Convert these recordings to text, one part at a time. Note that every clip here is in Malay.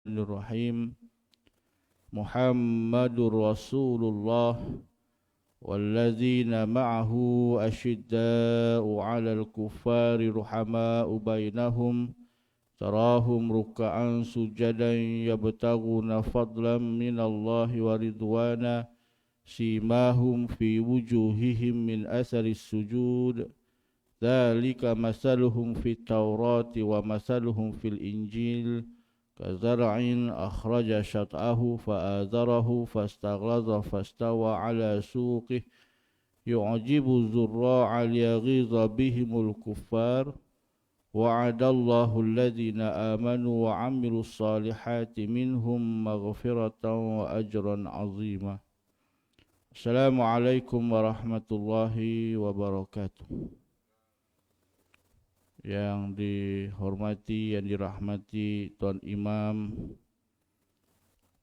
Bismillahirrahmanirrahim. Muhammadur Rasulullah walladzina ma'ahu asyidda'u 'alal kuffari ruhama'u bainahum tarahum ruk'an sujadan yabtaghuna fadlan minallahi wa ridwana simahum fi wujuhihim min atharis sujud dzalika masaluhum fit taurati wa masaluhum fil injil كزرع أخرج شطأه فآزره فاستغلظ فاستوى على سوقه يعجب الزراع ليغيظ بهم الكفار وعد الله الذين آمنوا وعملوا الصالحات منهم مغفرة وأجرا عظيما. السلام عليكم ورحمة الله وبركاته. Yang dihormati, yang dirahmati Tuan Imam,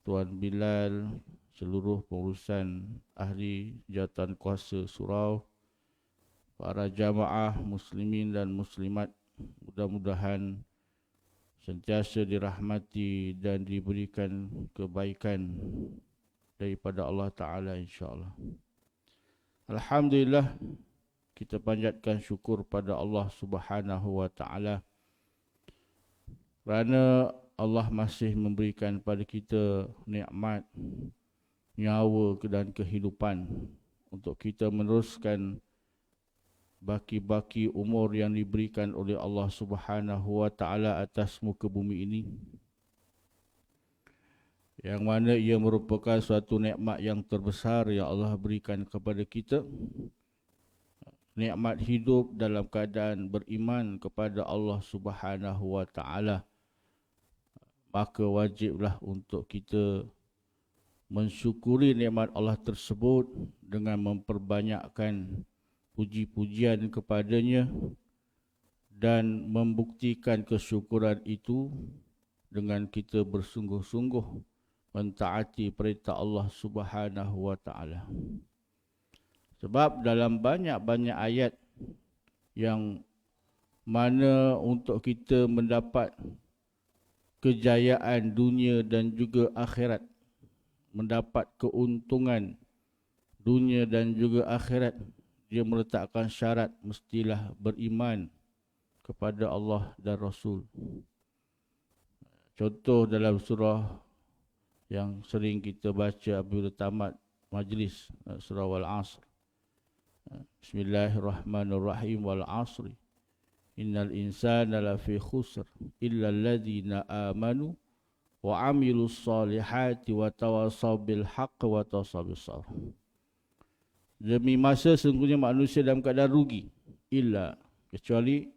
Tuan Bilal, seluruh pengurusan ahli jawatan kuasa surau, para jamaah muslimin dan muslimat, mudah-mudahan sentiasa dirahmati dan diberikan kebaikan daripada Allah Ta'ala insyaAllah. Alhamdulillah, kita panjatkan syukur pada Allah Subhanahu wa Ta'ala kerana Allah masih memberikan pada kita nikmat nyawa dan kehidupan untuk kita meneruskan baki-baki umur yang diberikan oleh Allah Subhanahu wa Ta'ala atas muka bumi ini, yang mana ia merupakan suatu nikmat yang terbesar yang Allah berikan kepada kita. Nikmat hidup dalam keadaan beriman kepada Allah Subhanahu wa Ta'ala. Maka wajiblah untuk kita mensyukuri nikmat Allah tersebut dengan memperbanyakkan puji-pujian kepadanya dan membuktikan kesyukuran itu dengan kita bersungguh-sungguh mentaati perintah Allah Subhanahu wa Ta'ala. Sebab dalam banyak-banyak ayat yang mana untuk kita mendapat kejayaan dunia dan juga akhirat, mendapat keuntungan dunia dan juga akhirat, dia meletakkan syarat mestilah beriman kepada Allah dan Rasul. Contoh dalam surah yang sering kita baca apabila tamat majlis, surah Al-Asr. Bismillahirrahmanirrahim. Wal asri innal insana lafi khusr illa alladhina amanu wa amilus solihati wa tawasaw bil haqq wa tawasaw bis sabr. Demi masa sesungguhnya manusia dalam keadaan rugi, illa, kecuali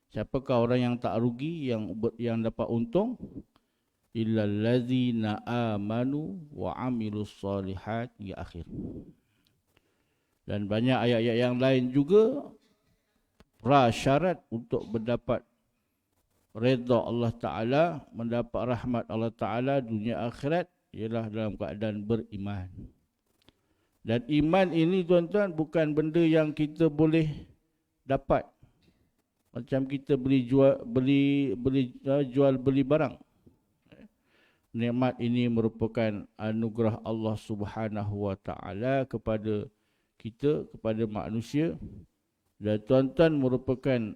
siapakah orang yang tak rugi, yang dapat untung? Illa alladhina amanu wa amilus solihat, hingga akhir. Dan banyak ayat-ayat yang lain juga prasyarat untuk mendapat redha Allah Ta'ala, mendapat rahmat Allah Ta'ala dunia akhirat, ialah dalam keadaan beriman. Dan iman ini tuan-tuan bukan benda yang kita boleh dapat macam kita jual beli barang. Nikmat ini merupakan anugerah Allah Subhanahu wa Ta'ala kepada kita, kepada manusia. Dan tuan-tuan merupakan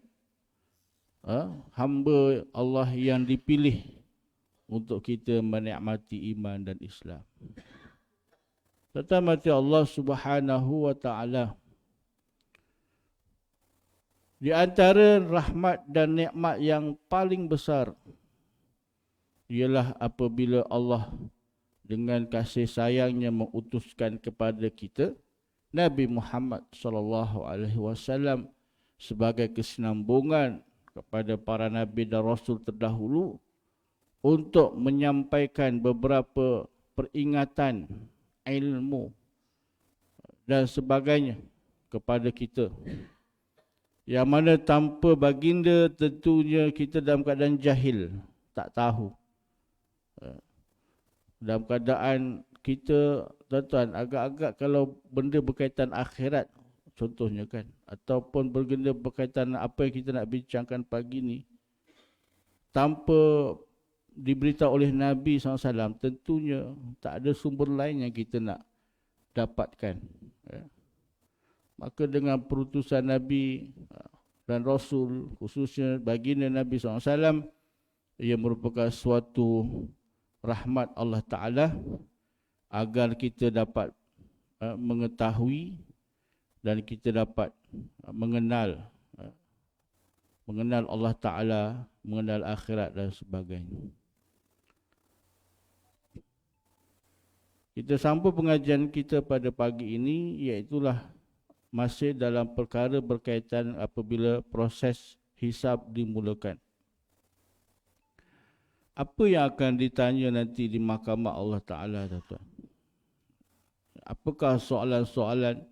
hamba Allah yang dipilih untuk kita menikmati iman dan Islam. Tuan-tuan mati Allah Subhanahu wa Ta'ala, di antara rahmat dan nikmat yang paling besar ialah apabila Allah dengan kasih sayangnya mengutuskan kepada kita Nabi Muhammad sallallahu alaihi wasallam sebagai kesinambungan kepada para nabi dan rasul terdahulu untuk menyampaikan beberapa peringatan, ilmu dan sebagainya kepada kita, yang mana tanpa baginda tentunya kita dalam keadaan jahil, tak tahu. Dalam keadaan kita, tuan-tuan, agak-agak kalau benda berkaitan akhirat contohnya kan, ataupun berkaitan apa yang kita nak bincangkan pagi ni, tanpa diberitahu oleh Nabi SAW, tentunya tak ada sumber lain yang kita nak dapatkan. Maka dengan perutusan Nabi dan Rasul, khususnya baginda Nabi SAW, ia merupakan suatu rahmat Allah Ta'ala agar kita dapat mengetahui dan kita dapat mengenal Allah Ta'ala, mengenal akhirat dan sebagainya. Kita sambung pengajian kita pada pagi ini, iaitulah masih dalam perkara berkaitan apabila proses hisab dimulakan. Apa yang akan ditanya nanti di mahkamah Allah Ta'ala, tuan-tuan? Apakah soalan-soalan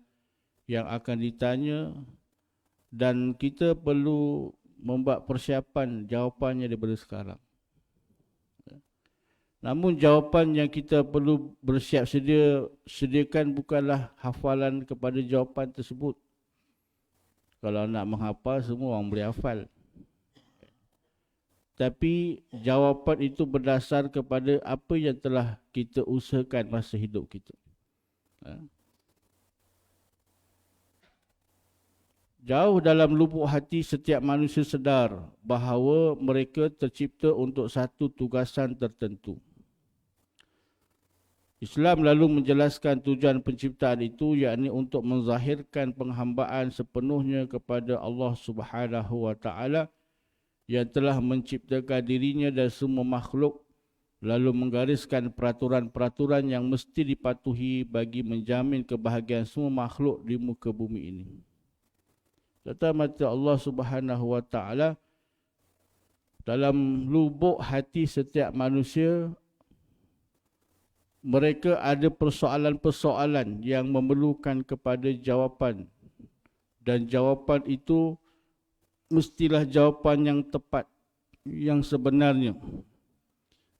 yang akan ditanya, dan kita perlu membuat persiapan jawapannya daripada sekarang. Namun jawapan yang kita perlu bersiap sediakan bukanlah hafalan kepada jawapan tersebut. Kalau nak menghafal, semua orang boleh hafal. Tapi jawapan itu berdasar kepada apa yang telah kita usahakan masa hidup kita. Jauh dalam lubuk hati setiap manusia sedar bahawa mereka tercipta untuk satu tugasan tertentu. Islam lalu menjelaskan tujuan penciptaan itu, yakni untuk menzahirkan penghambaan sepenuhnya kepada Allah Subhanahu wa Ta'ala yang telah menciptakan dirinya dan semua makhluk, lalu menggariskan peraturan-peraturan yang mesti dipatuhi bagi menjamin kebahagiaan semua makhluk di muka bumi ini. Kata mata Allah Subhanahu wa Ta'ala, dalam lubuk hati setiap manusia, mereka ada persoalan-persoalan yang memerlukan kepada jawapan. Dan jawapan itu mestilah jawapan yang tepat, yang sebenarnya,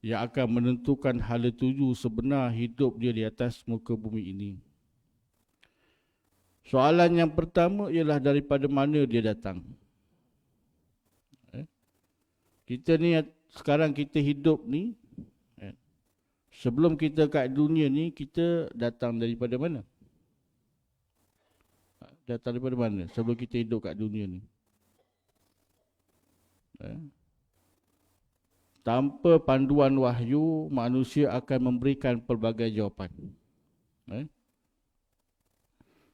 yang akan menentukan hala tuju sebenar hidup dia di atas muka bumi ini. Soalan yang pertama ialah daripada mana dia datang. Kita ni, sekarang kita hidup ni, sebelum kita kat dunia ni, kita datang daripada mana? Datang daripada mana sebelum kita hidup kat dunia ni? Tanpa panduan wahyu, manusia akan memberikan pelbagai jawapan.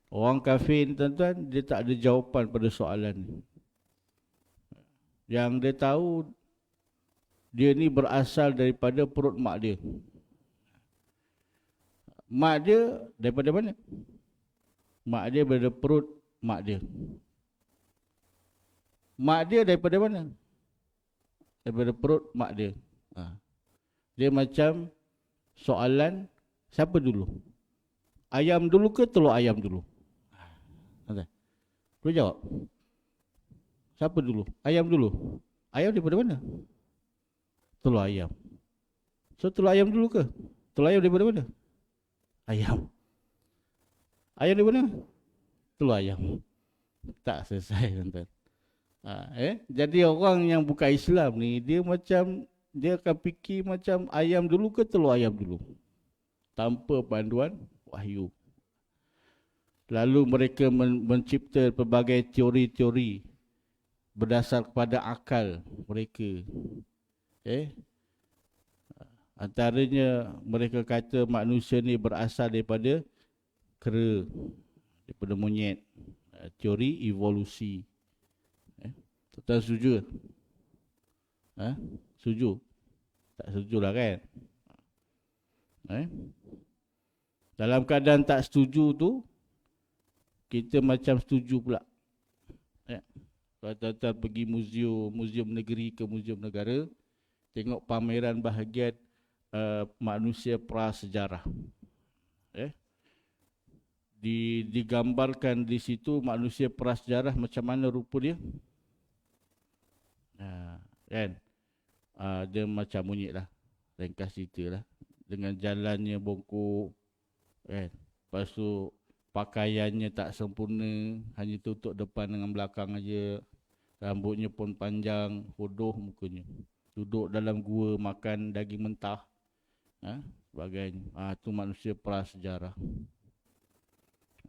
Orang kafir ni, tuan-tuan, dia tak ada jawapan pada soalan ni. Yang dia tahu, dia ni berasal daripada perut mak dia. Mak dia daripada mana? Mak dia daripada perut mak dia. Mak dia daripada mana? Daripada perut mak dia. Dia macam soalan, siapa dulu? Ayam dulu ke telur ayam dulu? Boleh jawab? Siapa dulu? Ayam dulu? Ayam daripada mana? Telur ayam. So telur ayam dulu ke? Telur ayam daripada mana? Ayam. Ayam daripada mana? Telur ayam. Tak selesai, tuan-tuan. Jadi orang yang bukan Islam ni, dia akan fikir macam ayam dulu ke telur ayam dulu, tanpa panduan wahyu. Lalu mereka mencipta pelbagai teori-teori berdasar kepada akal mereka. Antaranya mereka kata manusia ni berasal daripada kera, daripada monyet. Teori evolusi. Tuan setuju? Setuju? Tak setuju lah kan? Dalam keadaan tak setuju tu, kita macam setuju pula. Kalau tuan-tuan pergi muzium negeri ke muzium negara, tengok pameran bahagian manusia prasejarah. Digambarkan di situ manusia prasejarah macam mana rupa dia. Kan? Dia macam monyet lah. Ringkas cerita lah. Dengan jalannya bongkok. Kan? Lepas tu pakaiannya tak sempurna, hanya tutup depan dengan belakang aja. Rambutnya pun panjang, hodoh mukanya. duduk dalam gua makan daging mentah, sebagainya. Itu manusia prasejarah.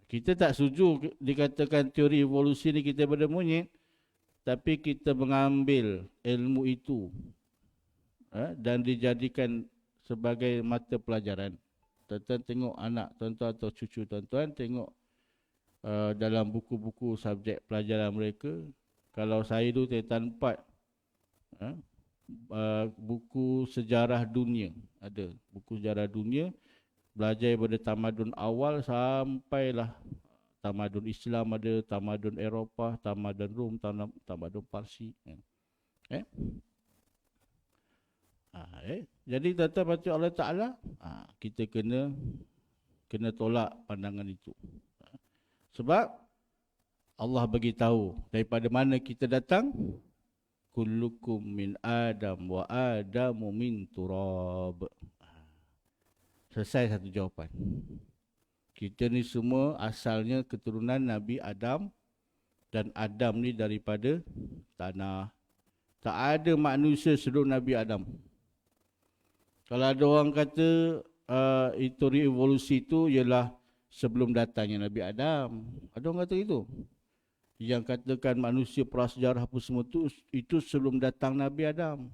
Kita tak setuju dikatakan teori evolusi ni kita pada monyet, tapi kita mengambil ilmu itu dan dijadikan sebagai mata pelajaran. Tuan-tuan tengok anak tuan-tuan atau cucu tuan-tuan, tengok dalam buku-buku subjek pelajaran mereka. Kalau saya dulu tingkatan 4, buku sejarah dunia, ada buku sejarah dunia, belajar daripada tamadun awal sampailah tamadun Islam, ada tamadun Eropah, tamadun Rom, tamadun Parsi. Jadi tuan-tuan baca Allah Ta'ala, kita kena tolak pandangan itu. Sebab Allah bagi tahu daripada mana kita datang. Kullukum min Adam wa Adamu min turab. Selesai satu jawapan. Kita ni semua asalnya keturunan Nabi Adam, dan Adam ni daripada tanah. Tak ada manusia sebelum Nabi Adam. Kalau ada orang kata teori evolusi itu ialah sebelum datangnya Nabi Adam, ada orang kata itu. Yang katakan manusia prasejarah apa semua itu sebelum datang Nabi Adam.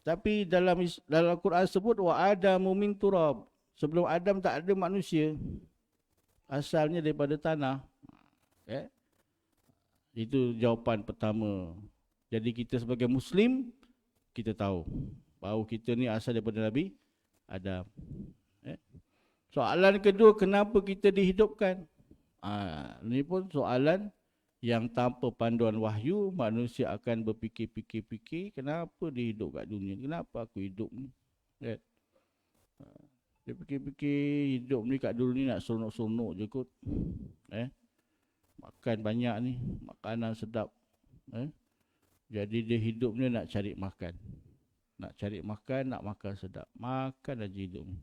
Tapi dalam Al-Quran sebut wa Adamu min turab. Sebelum Adam tak ada manusia. Asalnya daripada tanah. Itu jawapan pertama. Jadi kita sebagai Muslim, kita tahu bahawa kita ni asal daripada Nabi Adam. Soalan kedua, kenapa kita dihidupkan? Ini pun soalan yang tanpa panduan wahyu, manusia akan berfikir-fikir, kenapa dia hidup kat dunia? Kenapa aku hidup ni? Dia fikir-fikir hidup ni kat dunia ni nak seronok-seronok je kot. Makan banyak ni, makanan sedap. Jadi dia hidup ni nak cari makan. Nak cari makan, nak makan sedap. Makan aja hidup ni.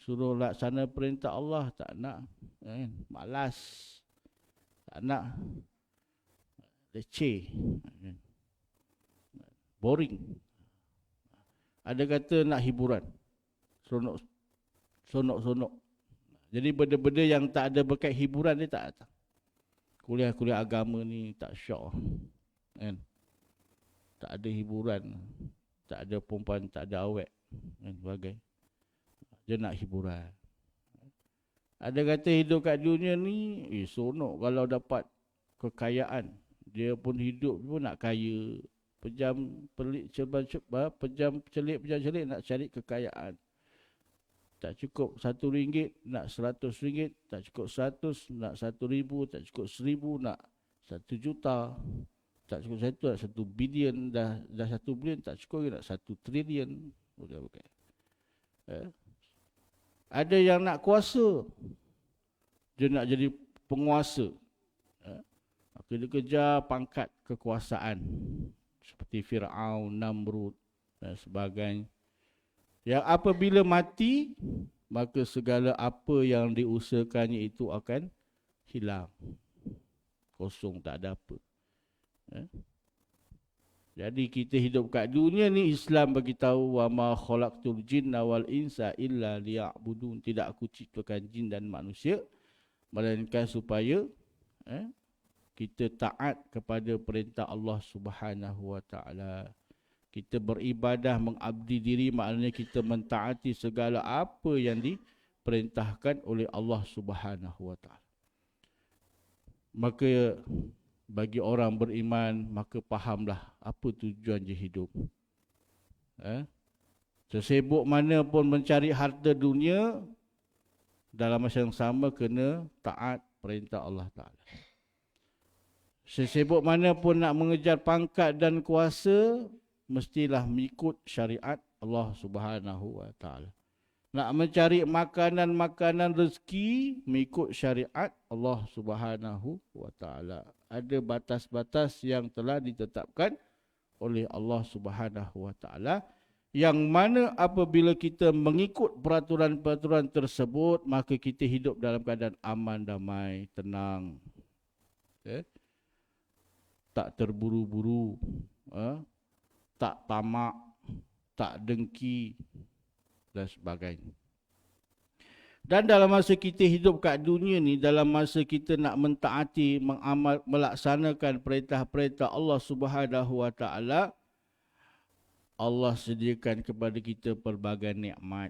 Suruh laksana perintah Allah, tak nak. Malas. Tak nak. Leceh. Boring. Ada kata nak hiburan. Sonok. Jadi benda-benda yang tak ada berkait hiburan dia tak datang. Kuliah-kuliah agama ni tak syok. Tak ada hiburan. Tak ada perempuan, tak ada awet. Sebagai. Dia nak hiburan. Ada kata hidup kat dunia ni, sonok kalau dapat kekayaan. Dia pun hidup pun nak kaya. Pejam celik nak cari kekayaan. Tak cukup RM1 nak RM100, tak cukup 100 nak 1,000, tak cukup 1,000 nak 1 juta. Tak cukup 1 nak 1 bilion, dah 1 bilion tak cukup nak 1 trilion. Ada yang nak kuasa. Dia nak jadi penguasa. Maka dia kejar pangkat kekuasaan. Seperti Fir'aun, Namrud dan sebagainya. Yang apabila mati, maka segala apa yang diusahakannya itu akan hilang. Kosong, tak ada apa. Jadi kita hidup kat dunia ni, Islam bagi tahu wa ma khalaqtul jinna wal insa illa liya'budun. Tidak aku ciptakan jin dan manusia melainkan supaya kita taat kepada perintah Allah Subhanahu wa taala. Kita beribadah, mengabdi diri, maknanya kita mentaati segala apa yang diperintahkan oleh Allah Subhanahu wa taala. Maka bagi orang beriman, maka fahamlah apa tujuan je hidup. Sesibuk mana pun mencari harta dunia, dalam masa yang sama kena taat perintah Allah Ta'ala. Sesibuk mana pun nak mengejar pangkat dan kuasa, mestilah mengikut syariat Allah Subhanahu wa taala. Nak mencari makanan rezeki, mengikut syariat Allah Subhanahu wa taala. Ada batas-batas yang telah ditetapkan oleh Allah Subhanahu wa taala, yang mana apabila kita mengikut peraturan-peraturan tersebut, maka kita hidup dalam keadaan aman, damai, tenang. Tak terburu-buru, tak tamak, tak dengki dan sebagainya. Dan dalam masa kita hidup kat dunia ni, dalam masa kita nak mentaati, melaksanakan perintah-perintah Allah Subhanahu Wa Taala, Allah sediakan kepada kita pelbagai nikmat.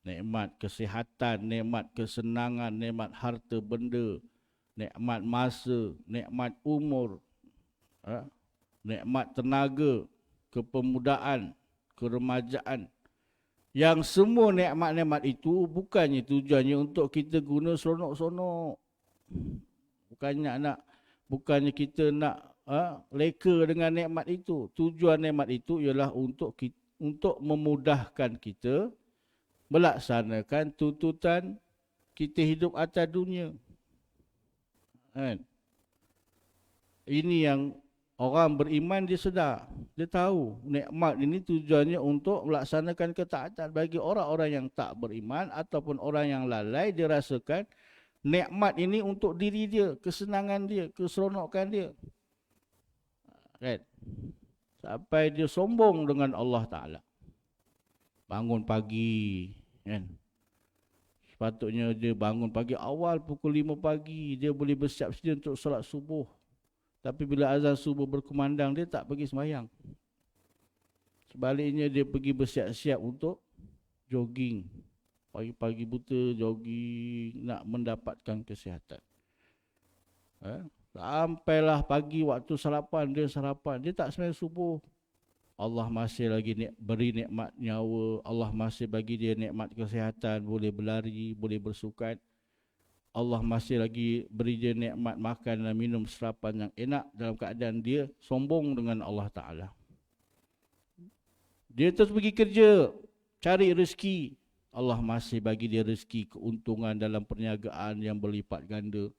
Nikmat kesihatan, nikmat kesenangan, nikmat harta benda, nikmat masa, nikmat umur, nikmat tenaga, kepemudaan, keremajaan. Yang semua nikmat-nikmat itu bukannya tujuannya untuk kita guna seronok-seronok. Bukannya kita nak leka dengan nikmat itu. Tujuan nikmat itu ialah untuk memudahkan kita melaksanakan tuntutan kita hidup atas dunia. Kan? Ini yang orang beriman dia sedar. Dia tahu nikmat ini tujuannya untuk melaksanakan ketaatan. Bagi orang-orang yang tak beriman ataupun orang yang lalai, dia rasakan nikmat ini untuk diri dia, kesenangan dia, keseronokan dia. Kan? Sampai dia sombong dengan Allah Ta'ala. Bangun pagi, kan? Sepatutnya dia bangun pagi awal pukul 5 pagi. Dia boleh bersiap sedia untuk solat subuh. Tapi bila azan subuh berkumandang, dia tak pergi sembahyang. Sebaliknya dia pergi bersiap-siap untuk jogging. Pagi-pagi buta jogging nak mendapatkan kesihatan. Sampailah pagi waktu sarapan, dia sarapan. Dia tak sembahyang subuh. Allah masih lagi beri nikmat nyawa. Allah masih bagi dia nikmat kesihatan. Boleh berlari, boleh bersukan. Allah masih lagi beri dia nikmat makan dan minum sarapan yang enak dalam keadaan dia sombong dengan Allah Ta'ala. Dia terus pergi kerja, cari rezeki. Allah masih bagi dia rezeki, keuntungan dalam perniagaan yang berlipat ganda.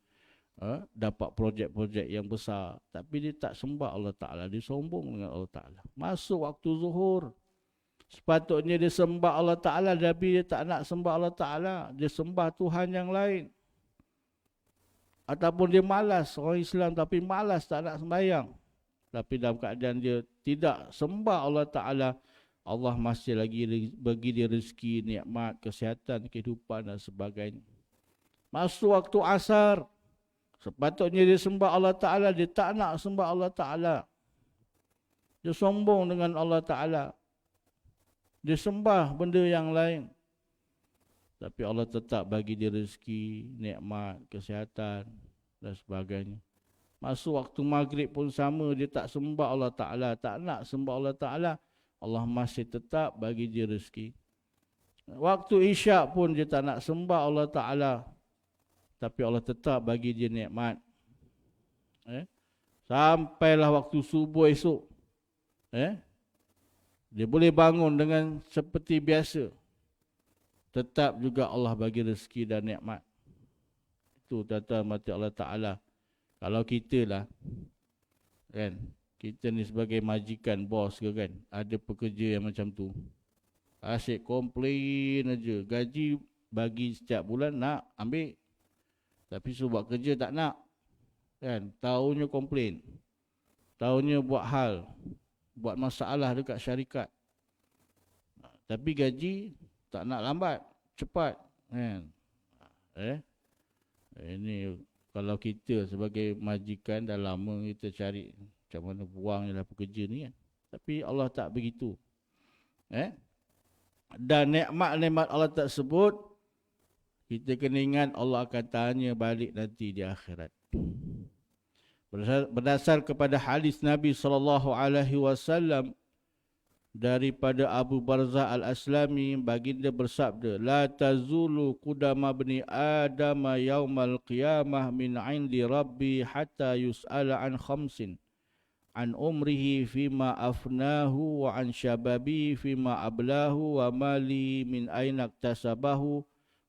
Dapat projek-projek yang besar. Tapi dia tak sembah Allah Ta'ala, dia sombong dengan Allah Ta'ala. Masuk waktu zuhur, sepatutnya dia sembah Allah Ta'ala, tapi dia tak nak sembah Allah Ta'ala. Dia sembah Tuhan yang lain. Ataupun dia malas, orang Islam tapi malas tak nak sembahyang. Tapi dalam keadaan dia tidak sembah Allah Ta'ala, Allah masih lagi bagi dia rezeki, nikmat, kesihatan, kehidupan dan sebagainya. Masuk waktu asar, sepatutnya dia sembah Allah Ta'ala, dia tak nak sembah Allah Ta'ala. Dia sombong dengan Allah Ta'ala. Dia sembah benda yang lain. Tapi Allah tetap bagi dia rezeki, nikmat, kesihatan dan sebagainya. Masuk waktu maghrib pun sama, dia tak sembah Allah Ta'ala, tak nak sembah Allah Ta'ala. Allah masih tetap bagi dia rezeki. Waktu isyak pun dia tak nak sembah Allah Ta'ala, tapi Allah tetap bagi dia nikmat. Sampailah waktu subuh esok, dia boleh bangun dengan seperti biasa. Tetap juga Allah bagi rezeki dan nikmat. Itu tata mati Allah Ta'ala. Kalau kita lah, kan, kita ni sebagai majikan, bos ke kan, ada pekerja yang macam tu. Asyik komplain aja. Gaji bagi setiap bulan nak ambil. Tapi suruh buat kerja tak nak. Kan, tahunya komplain. Tahunya buat hal. Buat masalah dekat syarikat. Tapi gaji tak nak lambat, cepat. Kan? Ini kalau kita sebagai majikan dah lama kita cari macam mana buangnya lah pekerja ni kan. Tapi Allah tak begitu. Dan nikmat-nikmat Allah tersebut, kita kena ingat Allah akan tanya balik nanti di akhirat. Berdasar kepada hadis Nabi SAW daripada Abu Barzah Al-Aslami, baginda bersabda, la tazulu qudama bni Adam yaumal qiyamah min indi rabbi hatta yus'ala an khamsin, an umrihi fima afnahu wa an syababi fima ablahu wa mali min aina iktasabahu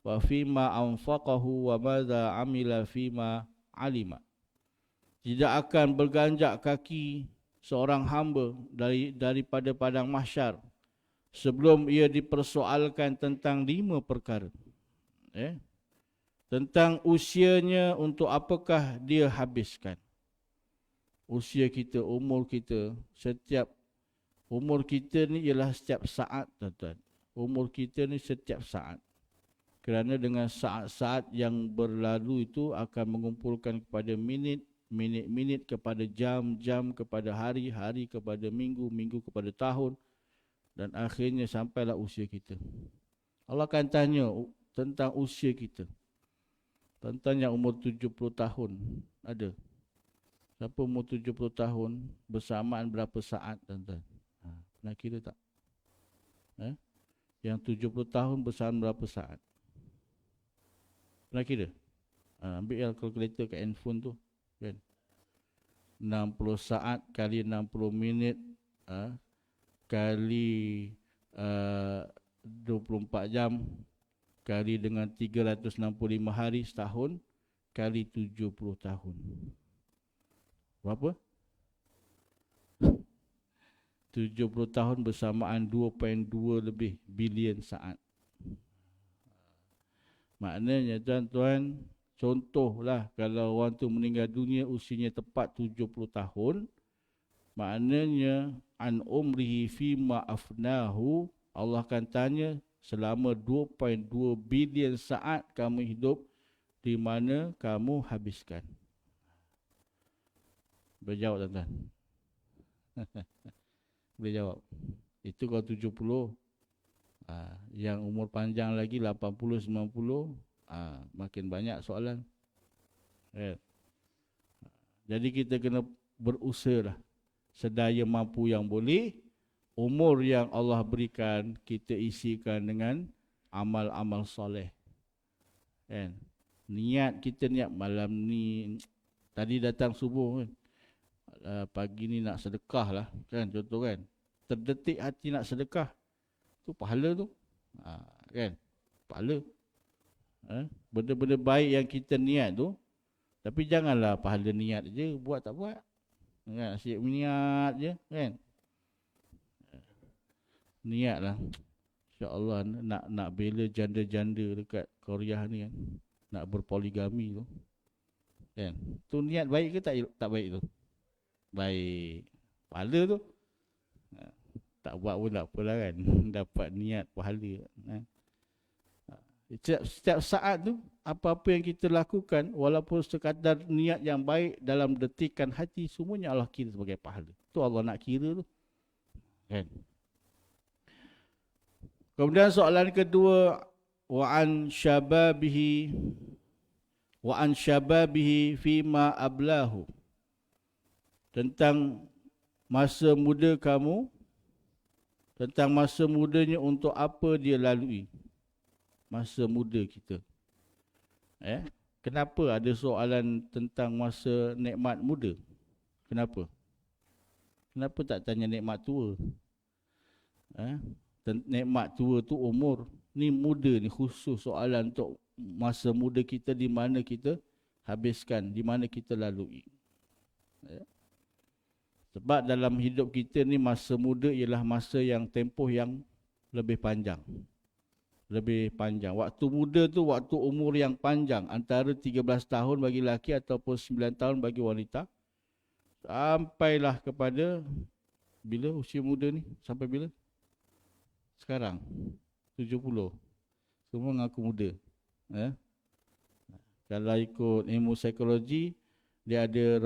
wa fima anfaqahu wa madza amila fima alima. Tidak akan berganjak kaki seorang hamba daripada padang mahsyar sebelum ia dipersoalkan tentang 5 perkara. Tentang usianya, untuk apakah dia habiskan. usia kita, umur kita, setiap umur kita ni ialah setiap saat, tuan-tuan. Umur kita ni setiap saat. Kerana dengan saat-saat yang berlalu itu akan mengumpulkan kepada minit, minit-minit kepada jam, jam kepada hari, hari kepada minggu, minggu kepada tahun, dan akhirnya sampailah usia kita. Allah akan tanya tentang usia kita. Tuan-tuan yang umur 70 tahun, ada? Siapa umur 70 tahun, bersamaan berapa saat, tuan-tuan? Pernah kira tak? Yang 70 tahun bersamaan berapa saat? Pernah kira? Ambil kalkulator kat handphone tu, kan? 60 saat kali 60 minit kali 24 jam kali dengan 365 hari setahun kali 70 tahun. Berapa? 70 tahun bersamaan 2.2 lebih bilion saat. Maknanya tuan-tuan, contohlah kalau orang tu meninggal dunia usianya tepat 70 tahun, maknanya an umrihi fima afnahu, Allah akan tanya selama 2.2 bilion saat kamu hidup, di mana kamu habiskan. Boleh jawab, tuan-tuan? Boleh jawab. Itu kalau 70. Yang umur panjang lagi 80, 90, makin banyak soalan. Jadi kita kena berusaha lah, sedaya mampu yang boleh. Umur yang Allah berikan kita isikan dengan amal-amal soleh. Kan? Niat kita, niat malam ni, tadi datang subuh kan, pagi ni nak sedekah lah kan, contoh kan, terdetik hati nak sedekah, tu pahala tu, kan, pahala. Benda-benda baik yang kita niat tu, tapi janganlah pahala niat je, buat tak buat, kan, asyik niat je kan. Niatlah, insya-Allah nak bela janda-janda dekat Korea ni kan, nak berpoligami tu, kan, tu niat baik ke tak baik tu? Baik, pahala tu. Tak buat pun tak apalah kan, dapat niat pahala. Setiap saat tu, apa-apa yang kita lakukan, walaupun sekadar niat yang baik dalam detikan hati, semuanya Allah kira sebagai pahala. Tu Allah nak kira tu, kan. Kemudian soalan kedua, wa an syababihi fima ablahu, tentang masa muda kamu, tentang masa mudanya untuk apa dia lalui. Masa muda kita. Kenapa ada soalan tentang masa nikmat muda? Kenapa? Kenapa tak tanya nikmat tua? Nikmat tua tu umur. Ni muda ni khusus soalan untuk masa muda kita, di mana kita habiskan, di mana kita lalui. Sebab dalam hidup kita ni, masa muda ialah masa yang tempoh yang lebih panjang. Lebih panjang. Waktu muda tu waktu umur yang panjang. Antara 13 tahun bagi lelaki ataupun 9 tahun bagi wanita. Sampailah kepada, bila usia muda ni? Sampai bila? Sekarang 70. Semua mengaku muda. Kalau ikut ilmu psikologi, dia ada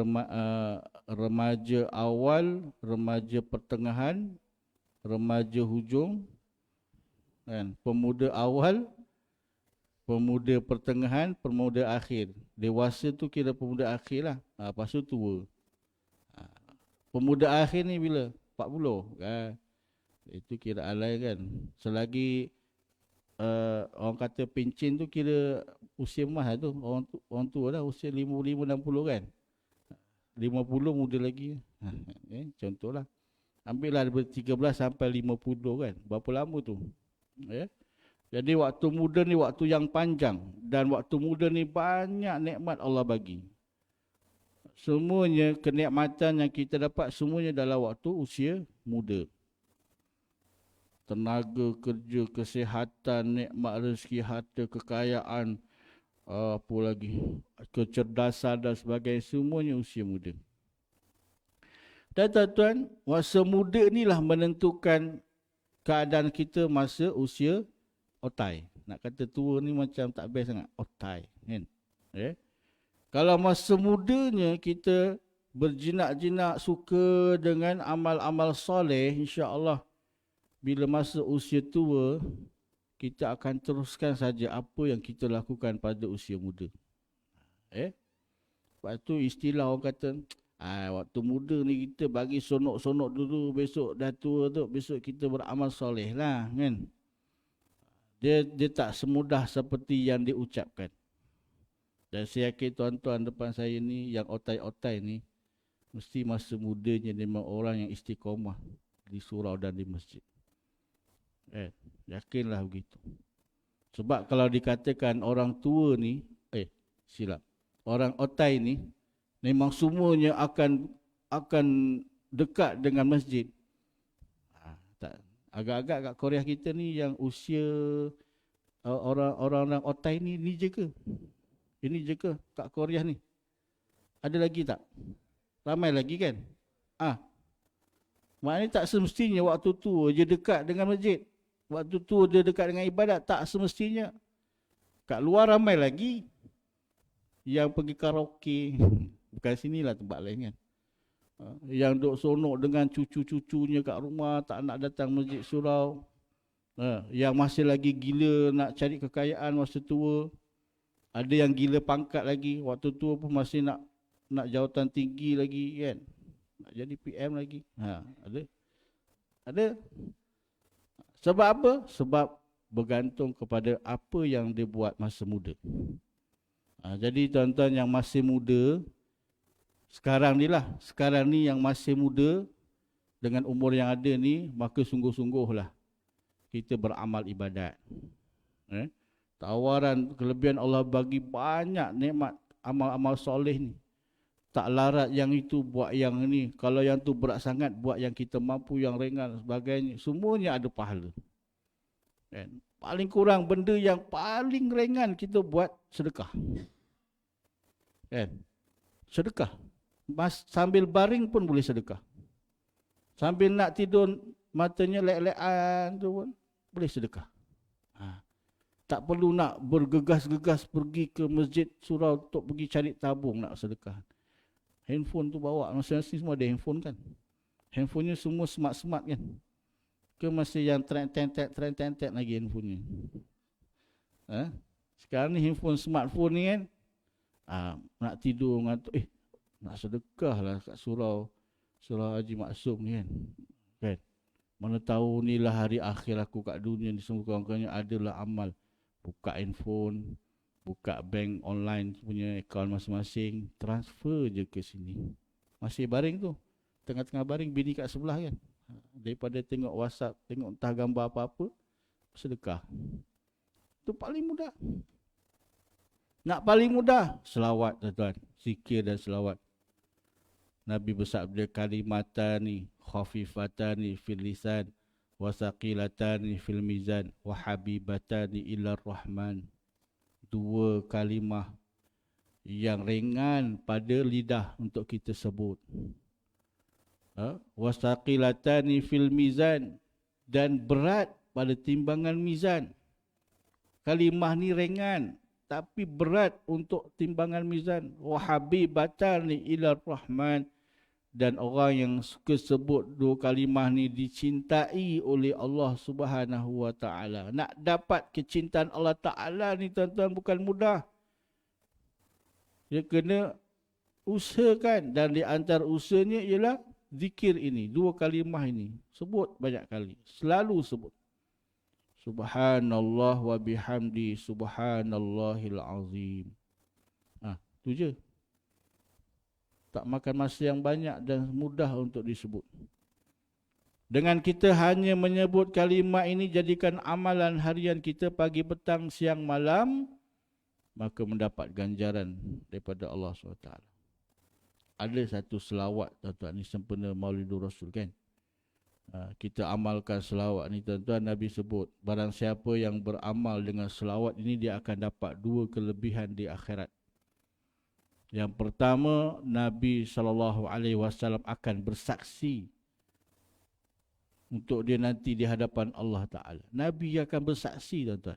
remaja awal, remaja pertengahan, remaja hujung, kan? Pemuda awal, pemuda pertengahan, pemuda akhir. Dewasa tu kira pemuda akhir lah. Lepas tu tua. Pemuda akhir ni bila? 40 kan? Itu kira alai kan. Selagi orang kata pencen tu kira usia emas lah tu. Orang tua lah, usia 55, 60 kan. 50 muda lagi. Contohlah. Ambil lah dari 13 sampai 50 kan. Berapa lama tu? Jadi waktu muda ni waktu yang panjang. Dan waktu muda ni banyak nikmat Allah bagi. Semuanya kenikmatan yang kita dapat, semuanya dalam waktu usia muda. Tenaga kerja, kesihatan, nikmat rezeki, harta, kekayaan, apa lagi, kecerdasan dan sebagainya, semuanya usia muda. Dan tuan-tuan, masa muda inilah menentukan keadaan kita masa usia otai. Nak kata tua ni macam tak best sangat. Otai. Kan? Okay? Kalau masa mudanya kita berjinak-jinak suka dengan amal-amal soleh, insya-Allah bila masa usia tua kita akan teruskan saja apa yang kita lakukan pada usia muda. Sebab tu istilah orang kata, waktu muda ni kita bagi sonok-sonok dulu, besok dah tua tu, besok kita beramal soleh lah kan. Dia tak semudah seperti yang diucapkan. Dan saya yakin tuan-tuan depan saya ni, yang otai-otai ni, mesti masa mudanya memang orang yang istiqomah di surau dan di masjid. Yakinlah begitu. Sebab kalau dikatakan orang tua ni, silap. Orang otai ni, memang semuanya akan dekat dengan masjid. Tak. Agak-agak kat Korea kita ni yang usia orang-orang otai ni je ke? Ini je ke kat Korea ni? Ada lagi tak? Ramai lagi kan? Maknanya tak semestinya waktu tua je dekat dengan masjid. Waktu tua dia dekat dengan ibadat. Tak semestinya. Kat luar ramai lagi yang pergi karaoke. Bukan sinilah, tempat lain kan. Yang duk sonok dengan cucu-cucunya kat rumah, tak nak datang masjid surau. Yang masih lagi gila nak cari kekayaan masa tua. Ada yang gila pangkat lagi, waktu tua pun masih nak jawatan tinggi lagi kan. Nak jadi PM lagi. Ada. Sebab apa? Sebab bergantung kepada apa yang dia buat masa muda. Jadi tuan-tuan yang masih muda, sekarang ni yang masih muda dengan umur yang ada ni, maka sungguh-sungguhlah kita beramal ibadat. Tawaran kelebihan Allah bagi banyak nikmat amal-amal soleh ni. Tak larat yang itu buat yang ni. Kalau yang tu berat sangat, buat yang kita mampu, yang ringan sebagainya. Semuanya ada pahala. Paling kurang benda yang paling ringan kita buat sedekah. Sedekah. Sambil baring pun boleh sedekah. Sambil nak tidur matanya lek-lekan tu pun boleh sedekah. Tak perlu nak bergegas-gegas pergi ke masjid surau untuk pergi cari tabung nak sedekah. Handphone tu bawa, masing-masing semua ada handphone kan. Handphonenya semua smart-smart kan. Ke masih yang trend-trend lagi handphonenya. Sekarang ni handphone smartphone ni kan, nak tidur ngantuk, nak sedekah lah kat surau Haji Maksum ni kan. Mana tahu ni lah hari akhir aku kat dunia ni, semua kawan-kawannya adalah amal. Buka handphone, buka bank online punya akaun masing-masing, transfer je ke sini. Masih baring tu, tengah-tengah baring, bini kat sebelah kan. Daripada tengok WhatsApp, tengok entah gambar apa-apa, sedekah. Itu paling mudah. Nak paling mudah, selawat tuan-tuan, zikir dan selawat. Nabi bersabda, kalimatani khafifatani fil lisan wasaqilatani fil mizan wa habibatani ilar rahman. Dua kalimah yang ringan pada lidah untuk kita sebut. Wasaqilatani fil mizan, dan berat pada timbangan mizan. Kalimah ni ringan tapi berat untuk timbangan mizan. Wa habibatani ilar rahman, dan orang yang suka sebut dua kalimah ni dicintai oleh Allah Subhanahu wa taala. Nak dapat kecintaan Allah Taala ni tuan-tuan bukan mudah. Dia kena usahakan, dan di antara usahanya ialah zikir ini, dua kalimah ini. Sebut banyak kali, selalu sebut. Subhanallah wa bihamdi subhanallahil azim. Tu je. Tak makan masa yang banyak dan mudah untuk disebut. Dengan kita hanya menyebut kalimah ini, jadikan amalan harian kita pagi, petang, siang, malam, maka mendapat ganjaran daripada Allah SWT. Ada satu selawat tuan-tuan, ni sempena Maulidur Rasul kan. Kita amalkan selawat ni tuan-tuan. Nabi sebut, barang siapa yang beramal dengan selawat ini, dia akan dapat dua kelebihan di akhirat. Yang pertama, Nabi SAW akan bersaksi untuk dia nanti di hadapan Allah Ta'ala. Nabi akan bersaksi, tuan-tuan.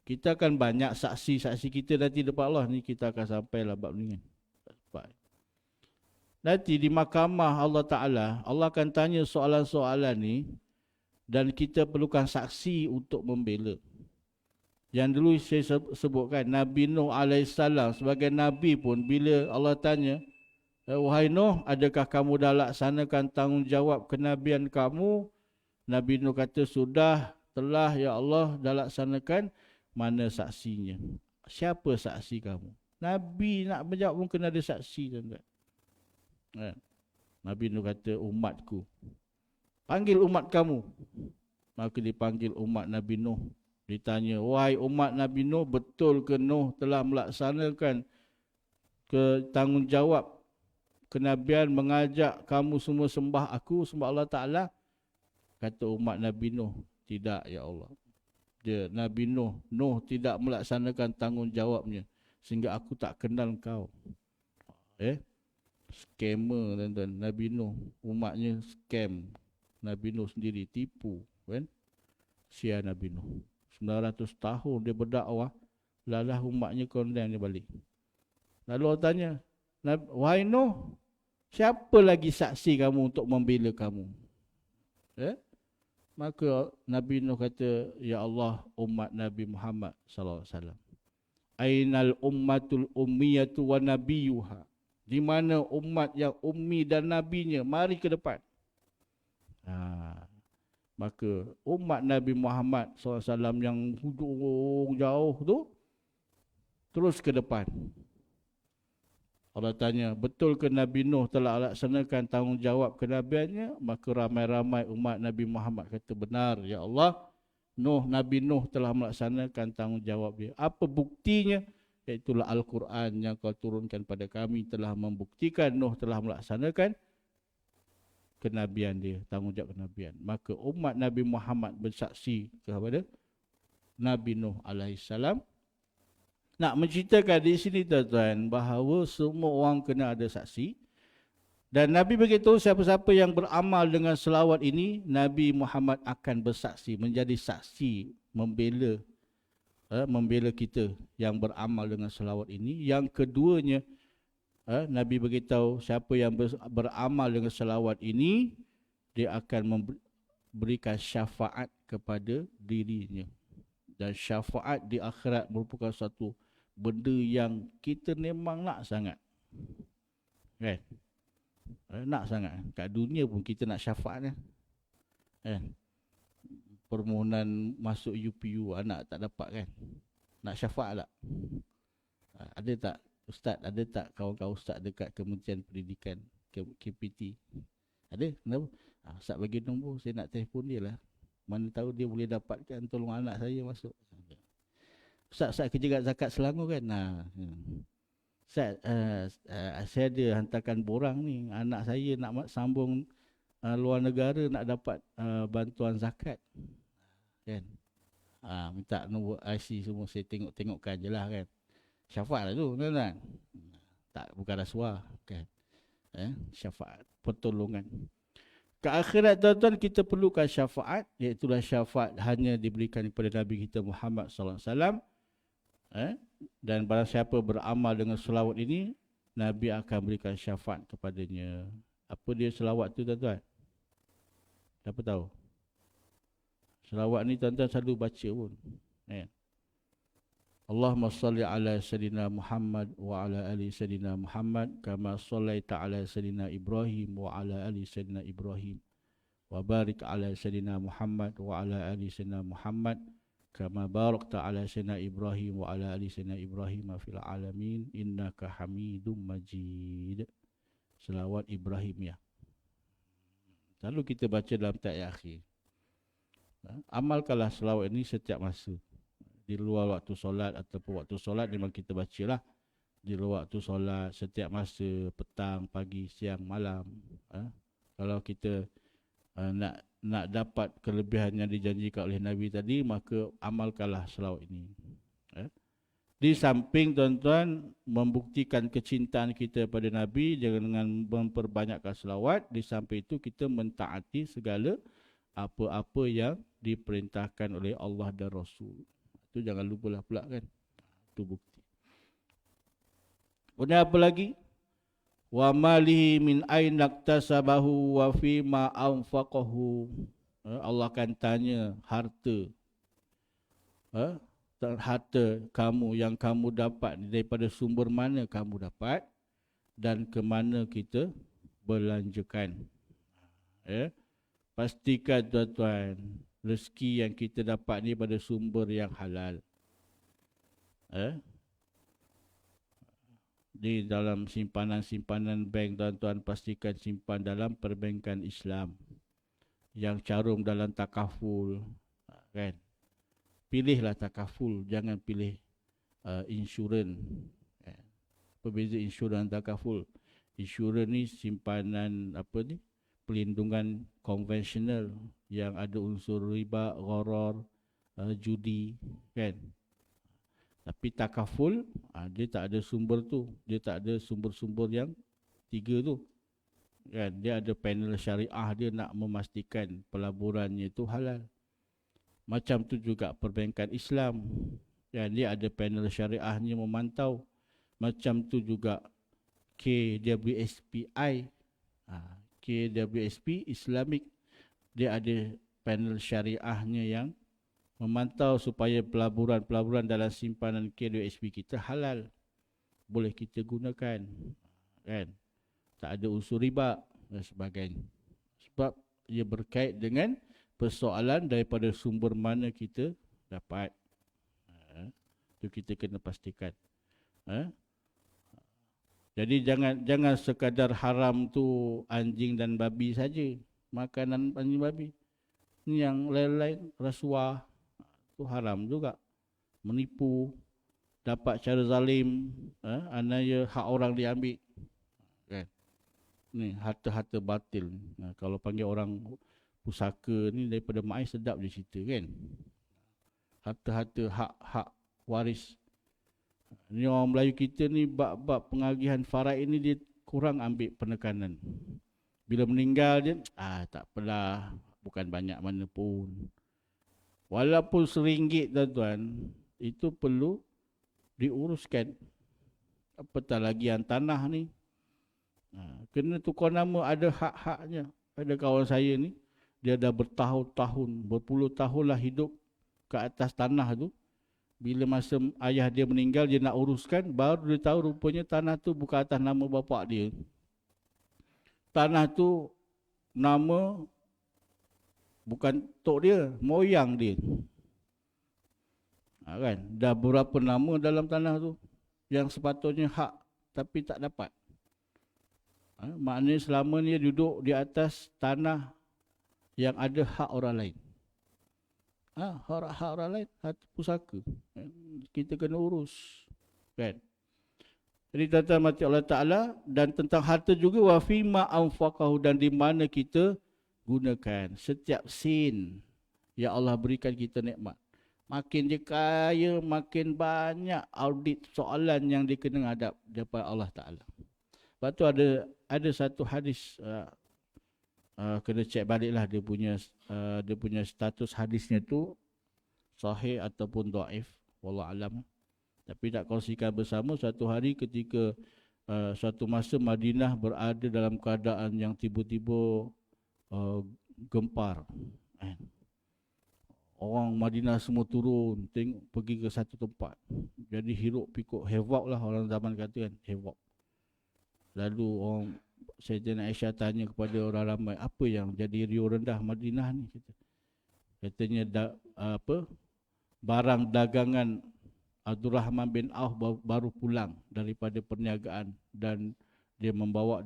Kita akan banyak saksi-saksi kita nanti depan Allah ni, kita akan sampai lah bab ni kan. Nanti di mahkamah Allah Ta'ala, Allah akan tanya soalan-soalan ni dan kita perlukan saksi untuk membela. Yang dulu saya sebutkan, Nabi Nuh AS sebagai Nabi pun, bila Allah tanya, wahai Nuh, adakah kamu dah laksanakan tanggungjawab kenabian kamu? Nabi Nuh kata, sudah, telah ya Allah, dah laksanakan. Mana saksinya? Siapa saksi kamu? Nabi nak menjawab pun kena ada saksi, tuan-tuan. Nabi Nuh kata, umatku. Panggil umat kamu. Maka dipanggil umat Nabi Nuh. Ditanya, wahai umat Nabi Nuh, betul ke Nuh telah melaksanakan tanggungjawab kenabian, mengajak kamu semua sembah aku, sembah Allah Ta'ala? Kata umat Nabi Nuh, tidak ya Allah. Nabi Nuh tidak melaksanakan tanggungjawabnya, sehingga aku tak kenal kau. Scammer, tuan-tuan. Nabi Nuh, umatnya scam. Nabi Nuh sendiri tipu, kan? Sia Nabi Nuh. 900 tahun dia berdakwah, lalah umatnya condemn dia balik. Lalu Allah tanya, wahai Nuh, siapa lagi saksi kamu untuk membela kamu? Maka Nabi Nuh kata, ya Allah, umat Nabi Muhammad SAW. Ainal ummatul ummiyatu wa nabiyuha. Di mana umat yang ummi dan nabinya? Mari ke depan. Maka umat Nabi Muhammad SAW yang hujung jauh tu, terus ke depan. Allah tanya, betul ke Nabi Nuh telah laksanakan tanggungjawab kenabiannya? Maka ramai-ramai umat Nabi Muhammad kata, benar ya Allah, Nabi Nuh telah melaksanakan tanggungjawab dia. Apa buktinya? Iaitulah Al-Quran yang kau turunkan pada kami telah membuktikan Nuh telah melaksanakan kenabian dia, tanggungjawab kenabian. Maka umat Nabi Muhammad bersaksi kepada Nabi Nuh alaihissalam. Nak menceritakan di sini, tuan-tuan, bahawa semua orang kena ada saksi. Dan Nabi beritahu, siapa-siapa yang beramal dengan selawat ini, Nabi Muhammad akan bersaksi, menjadi saksi membela kita yang beramal dengan selawat ini. Yang keduanya, Nabi beritahu, siapa yang beramal dengan selawat ini, dia akan memberikan syafaat kepada dirinya. Dan syafaat di akhirat merupakan satu benda yang kita memang nak sangat. Kan? Nak sangat. Kat dunia pun kita nak syafaat kan? Permohonan masuk UPU anak tak dapat kan? Nak syafaat tak? Ada tak ustaz? Ada tak kawan-kawan ustaz dekat Kementerian Pendidikan KPT? Ada? Kenapa? Ustaz bagi nombor, saya nak telefon dia lah. Mana tahu dia boleh dapatkan tolong anak saya masuk. Ustaz kerja kat Zakat Selangor kan? Ustaz, saya ada hantarkan borang ni. Anak saya nak sambung luar negara, nak dapat bantuan zakat. Kan? Minta nombor IC semua, saya tengok-tengokkan je lah kan. Syafaat lah tu, kan? Tak, bukan rasuah. Kan? Syafaat, pertolongan. Ke akhirat, tuan-tuan, kita perlukan syafaat, iaitulah syafaat hanya diberikan kepada Nabi kita Muhammad SAW. Dan barang siapa beramal dengan selawat ini, Nabi akan berikan syafaat kepadanya. Apa dia selawat tu, tuan-tuan? Siapa tahu? Selawat ni tuan-tuan selalu baca pun. Allahumma salli ala Sayyidina Muhammad wa ala ali Sayyidina Muhammad kama sallaita ala Sayyidina Ibrahim wa ala ali Sayyidina Ibrahim wa barik ala Sayyidina Muhammad wa ala ali Sayyidina Muhammad kama barakta ala Sayyidina Ibrahim wa ala ali Sayyidina Ibrahim fil alamin innaka Hamidum Majid. Selawat Ibrahim ya. Selalu kita baca dalam tahiyat akhir. Amalkanlah selawat ini setiap masa. Di luar waktu solat ataupun waktu solat memang kita bacalah. Di luar waktu solat, setiap masa, petang, pagi, siang, malam. Kalau kita nak dapat kelebihan yang dijanjikan oleh Nabi tadi, maka amalkanlah selawat ini. Di samping tuan-tuan membuktikan kecintaan kita pada Nabi dengan memperbanyakkan selawat, di samping itu kita mentaati segala apa-apa yang diperintahkan oleh Allah dan Rasul. Itu jangan lupalah pula kan. Itu bukti. Kemudian apa lagi? Wa malihi min aina iktasabahu wa fima anfaqahu. Allah akan tanya harta. Harta kamu yang kamu dapat daripada sumber mana kamu dapat dan ke mana kita belanjakan. Pastikan tuan-tuan rezeki yang kita dapat ni pada sumber yang halal. Di dalam simpanan-simpanan bank tuan-tuan pastikan simpan dalam perbankan Islam yang carum dalam takaful, kan? Pilihlah takaful, jangan pilih insurans. Apa beza insurans dan takaful? Insurans ni simpanan pelindungan konvensional yang ada unsur riba, gharar, judi, kan? Tapi takaful, dia tak ada sumber tu, dia tak ada sumber-sumber yang tiga tu, kan? Dia ada panel syariah, dia nak memastikan pelaburannya itu halal. Macam tu juga perbankan Islam, dan dia ada panel syariahnya memantau. Macam tu juga KWSPI, KWSP Islamic, dia ada panel syariahnya yang memantau supaya pelaburan-pelaburan dalam simpanan KWSP kita halal, boleh kita gunakan, kan? Tak ada unsur riba dan sebagainya. Sebab ia berkait dengan persoalan daripada sumber mana kita dapat. Itu kita kena pastikan. Jadi jangan sekadar haram tu anjing dan babi saja, makanan anjing babi. Ni yang lain-lain, rasuah tu haram juga. Menipu, dapat cara zalim, anaya hak orang diambil, kan? Ni harta-harta batil. Kalau panggil orang pusaka ni daripada mai sedap dia cerita, kan? Harta-harta hak waris. Ni orang Melayu kita ni bab pengagihan faraid ni dia kurang ambil penekanan. Bila meninggal dia, tak apalah, bukan banyak mana pun. Walaupun RM1 tuan-tuan, itu perlu diuruskan. Apatah lagi yang tanah ni. Kena tukar nama, ada hak-haknya. Ada kawan saya ni, dia dah bertahun-tahun, berpuluh tahun lah hidup ke atas tanah tu. Bila masa ayah dia meninggal, dia nak uruskan, baru dia tahu rupanya tanah tu bukan atas nama bapa dia. Tanah tu nama bukan tok dia, moyang dia. Kan? Dah berapa nama dalam tanah tu yang sepatutnya hak, tapi tak dapat. Maknanya selama ni dia duduk di atas tanah yang ada hak orang lain. Hak orang lain, hak pusaka. Kita kena urus, kan? Jadi tuan-tuan mati Allah Ta'ala, dan tentang harta juga, wa fima anfaqahu, dan di mana kita gunakan. Setiap sen yang Allah berikan kita nikmat. Makin dia kaya, makin banyak audit soalan yang dia kena hadap daripada Allah Ta'ala. Lepas tu ada satu hadis, kena cek baliklah dia punya status hadisnya tu sahih ataupun dhaif, wallahu alam. Tapi nak kongsikan bersama, satu hari ketika suatu masa Madinah berada dalam keadaan yang tiba-tiba gempar. Orang Madinah semua turun, pergi ke satu tempat. Jadi hiruk pikuk, havoc lah orang zaman kata, kan, havoc. Lalu orang Sayyidina Aisyah tanya kepada orang ramai, apa yang jadi riuh rendah Madinah ni? Katanya barang dagangan Abdul Rahman bin Auf baru pulang daripada perniagaan, dan dia membawa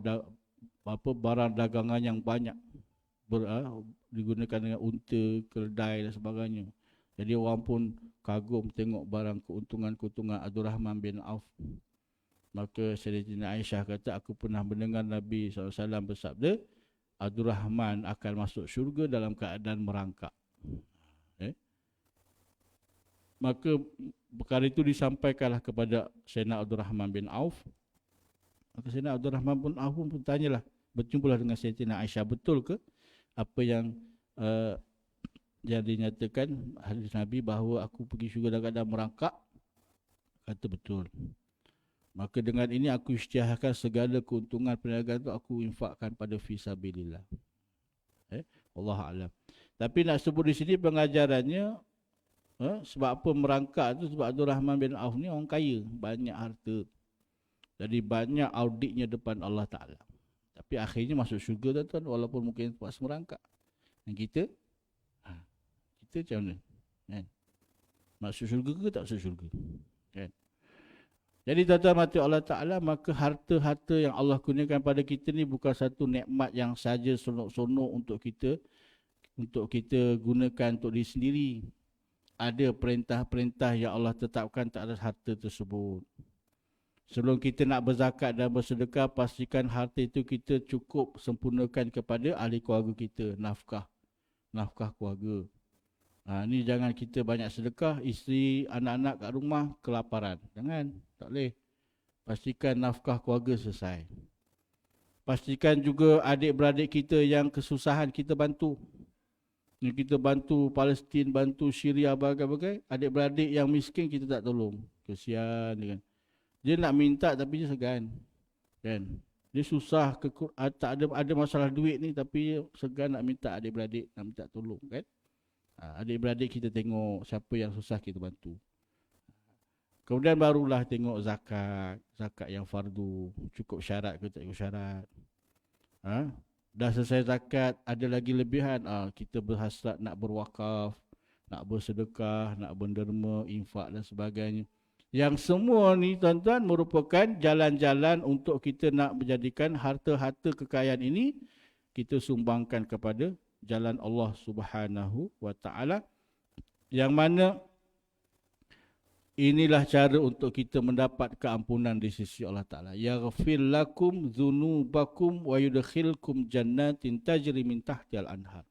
barang dagangan yang banyak, digunakan dengan unta, keledai dan sebagainya. Jadi orang pun kagum tengok barang keuntungan Abdul Rahman bin Auf. Maka Sayyidina Aisyah kata, aku pernah mendengar Nabi SAW bersabda, Abdul Rahman akan masuk syurga dalam keadaan merangkak. Maka perkara itu disampaikanlah kepada Sayyidina Abdul Rahman bin Auf. Maka Sayyidina Abdul Rahman bin Auf pun bertanyalah, berjumpalah dengan Sayyidina Aisyah, betul ke apa yang dinyatakan hadis Nabi bahawa aku pergi syurga dalam keadaan merangkak? Kata betul. Maka dengan ini aku isytiharkan segala keuntungan perniagaan itu aku infakkan pada fisabilillah. Allah Alam. Tapi nak sebut di sini pengajarannya, sebab apa merangkak tu? Sebab Abdul Rahman bin Auf ni orang kaya, banyak harta. Jadi banyak auditnya depan Allah Ta'ala. Tapi akhirnya masuk syurga tuan, walaupun mungkin terpaksa merangkak. Dan kita macam mana? Kan? Masuk syurga ke tak masuk syurga? Kan? Jadi tuan-tuan mati Allah Ta'ala, maka harta-harta yang Allah kurniakan pada kita ni bukan satu nikmat yang saja sonok-sonok untuk kita gunakan untuk diri sendiri. Ada perintah-perintah yang Allah tetapkan tak ada harta tersebut. Sebelum kita nak berzakat dan bersedekah, pastikan harta itu kita cukup sempurnakan kepada ahli keluarga kita, nafkah keluarga. Ni jangan kita banyak sedekah, isteri, anak-anak kat rumah kelaparan. Jangan, tak boleh. Pastikan nafkah keluarga selesai. Pastikan juga adik-beradik kita yang kesusahan kita bantu. Kita bantu Palestin, bantu Syria, bagai-bagai. Adik-beradik yang miskin kita tak tolong. Kesian dia kan. Dia nak minta tapi dia segan. Kan? Dia susah, tak ada masalah duit ni tapi segan nak minta adik-beradik, nak minta tolong kan. Adik-beradik kita tengok siapa yang susah kita bantu. Kemudian barulah tengok zakat yang fardu, cukup syarat ke tak cukup syarat. Dah selesai zakat, ada lagi lebihan, kita berhasrat nak berwakaf, nak bersedekah, nak berderma, infak dan sebagainya. Yang semua ni tuan-tuan merupakan jalan-jalan untuk kita nak menjadikan harta-harta kekayaan ini kita sumbangkan kepada jalan Allah Subhanahu wa Ta'ala, yang mana inilah cara untuk kita mendapat keampunan di sisi Allah Ta'ala. Yaghfir lakum dzunubakum wa yudkhilkum jannatin tajri min tahtihal anhar.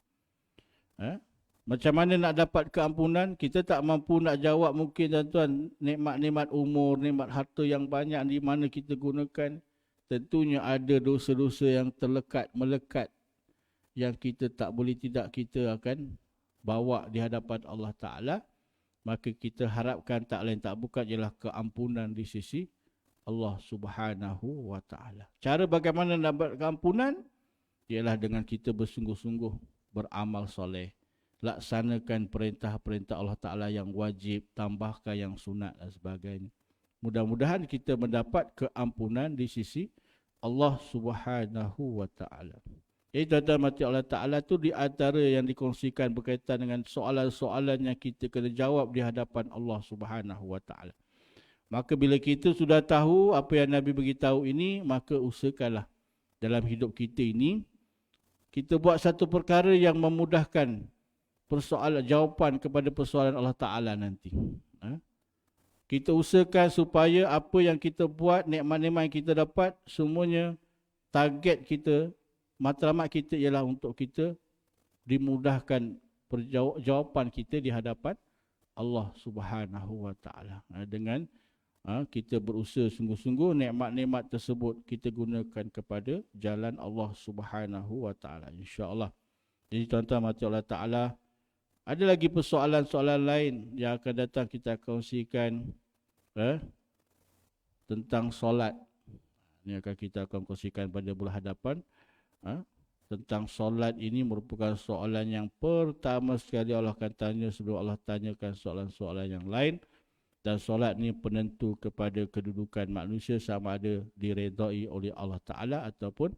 Macam mana nak dapat keampunan? Kita tak mampu nak jawab mungkin tuan-tuan, nikmat-nikmat umur, nikmat harta yang banyak di mana kita gunakan. Tentunya ada dosa-dosa yang melekat yang kita tak boleh tidak kita akan bawa di hadapan Allah Ta'ala. Maka kita harapkan tak lain tak bukan ialah keampunan di sisi Allah Subhanahu wa Ta'ala. Cara bagaimana nak dapat keampunan? Ialah dengan kita bersungguh-sungguh beramal soleh. Laksanakan perintah-perintah Allah Ta'ala yang wajib, tambahkan yang sunat dan sebagainya. Mudah-mudahan kita mendapat keampunan di sisi Allah Subhanahu wa Ta'ala. Jadi tuan-tuan mati Allah Ta'ala tu di antara yang dikongsikan berkaitan dengan soalan-soalan yang kita kena jawab di hadapan Allah Subhanahu wa Ta'ala. Maka bila kita sudah tahu apa yang Nabi beritahu ini, maka usahakanlah dalam hidup kita ini, kita buat satu perkara yang memudahkan jawapan kepada persoalan Allah Ta'ala nanti. Kita usahakan supaya apa yang kita buat, nikmat-nikmat yang kita dapat, semuanya target kita, matlamat kita ialah untuk kita dimudahkan jawapan kita di hadapan Allah Subhanahu wa Ta'ala. Dengan kita berusaha sungguh-sungguh, nikmat-nikmat tersebut kita gunakan kepada jalan Allah Subhanahu wa Ta'ala, insya-Allah. Jadi tuan-tuan mati Allah Ta'ala, ada lagi persoalan-soalan lain yang akan datang kita kongsikan tentang solat. Ini akan kita kongsikan pada bulan hadapan. Tentang solat ini merupakan soalan yang pertama sekali Allah akan tanya sebelum Allah tanyakan soalan-soalan yang lain. Dan solat ini penentu kepada kedudukan manusia, sama ada diredai oleh Allah Ta'ala ataupun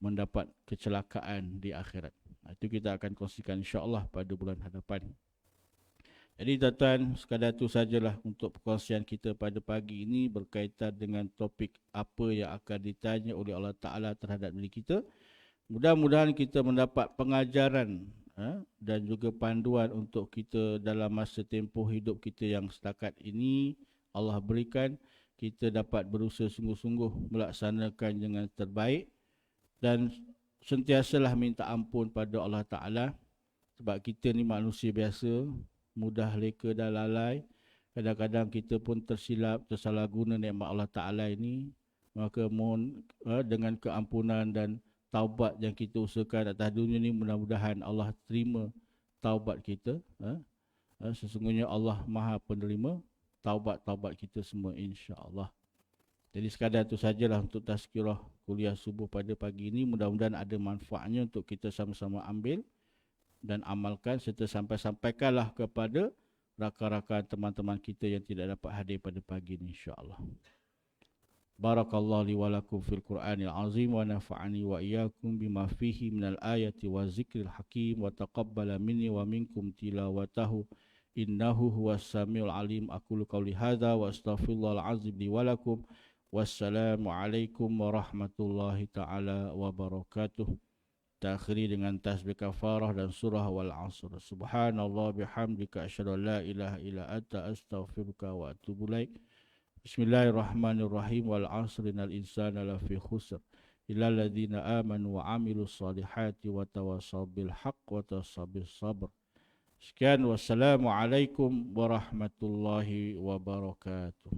mendapat kecelakaan di akhirat. Itu kita akan kongsikan insya-Allah pada bulan hadapan. Jadi tuan-tuan, sekadar itu sajalah untuk perkongsian kita pada pagi ini berkaitan dengan topik apa yang akan ditanya oleh Allah Ta'ala terhadap diri kita. Mudah-mudahan kita mendapat pengajaran dan juga panduan untuk kita dalam masa tempoh hidup kita yang setakat ini Allah berikan. Kita dapat berusaha sungguh-sungguh melaksanakan dengan terbaik dan sentiasalah minta ampun pada Allah Ta'ala, sebab kita ni manusia biasa, mudah leka dan lalai. Kadang-kadang kita pun tersilap, tersalah guna nikmat Allah Ta'ala ini. Maka mohon dengan keampunan dan taubat yang kita usahakan atas dunia ini, mudah-mudahan Allah terima taubat kita. Sesungguhnya Allah Maha penerima taubat-taubat kita semua, insya-Allah. Jadi sekadar itu sajalah untuk tazkirah kuliah subuh pada pagi ini. Mudah-mudahan ada manfaatnya untuk kita sama-sama ambil dan amalkan, serta sampaikanlah kepada rakan-rakan teman-teman kita yang tidak dapat hadir pada pagi ini, insya-Allah. Barakallahu li wa lakum fil Qur'anil azim wa nafa'ani wa iyyakum bima fihi minal ayati wa zikril hakim wa taqabbala minni wa minkum tilawatahu innahu huwas samiul alim. Aqulu qawli hadza wa astaghfirullahal azim li wa lakum. Wassalamu alaikum warahmatullahi taala wabarakatuh. Takhiri dengan tasbih kafarah dan surah wal asr. Subhanallah bihamdika asyhadu an la ilaha illa anta astaghfiruka wa atubu ilaik. Bismillahirrahmanirrahim. Wal asr innal insana lafi khusr illa alladziina amanu wa amilus solihati wa tawassaw bil haqq wa tawassaw bis sabr. Sekian, wassalamu alaikum warahmatullahi wabarakatuh.